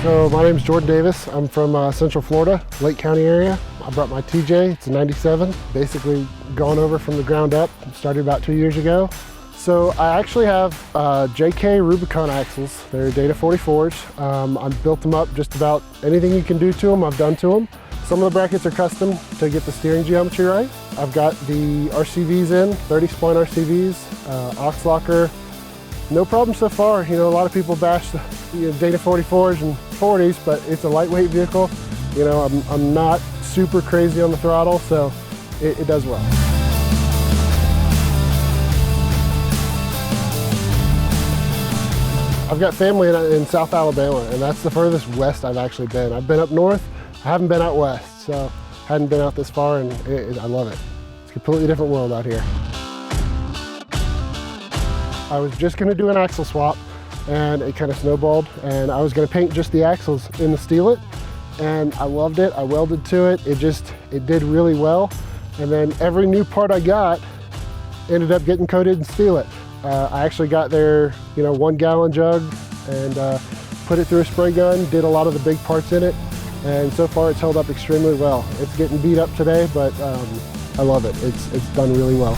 So my name is Jordan Davis. I'm from Central Florida, Lake County area. I brought my TJ, it's a 97, basically gone over from the ground up. Started about 2 years ago. So I actually have JK Rubicon axles. They're Data 44s. I built them up just about anything you can do to them, I've done to them. Some of the brackets are custom to get the steering geometry right. I've got the RCVs in, 30 spline RCVs, aux locker. No problem so far. You know, a lot of people bash the Data 44s and 40s, but it's a lightweight vehicle. You know, I'm not super crazy on the throttle, so it does well. I've got family in South Alabama, and that's the furthest west I've actually been. I've been up north, I haven't been out west, so hadn't been out this far, and I love it. It's a completely different world out here. I was just gonna do an axle swap, and it kind of snowballed, and I was gonna paint just the axles in the Steellet, and I loved it. I welded to it. It did really well, and then every new part I got ended up getting coated in Steellet. I actually got their 1 gallon jug and put it through a spray gun, did a lot of the big parts in it, and so far it's held up extremely well. It's getting beat up today, but I love it. It's done really well.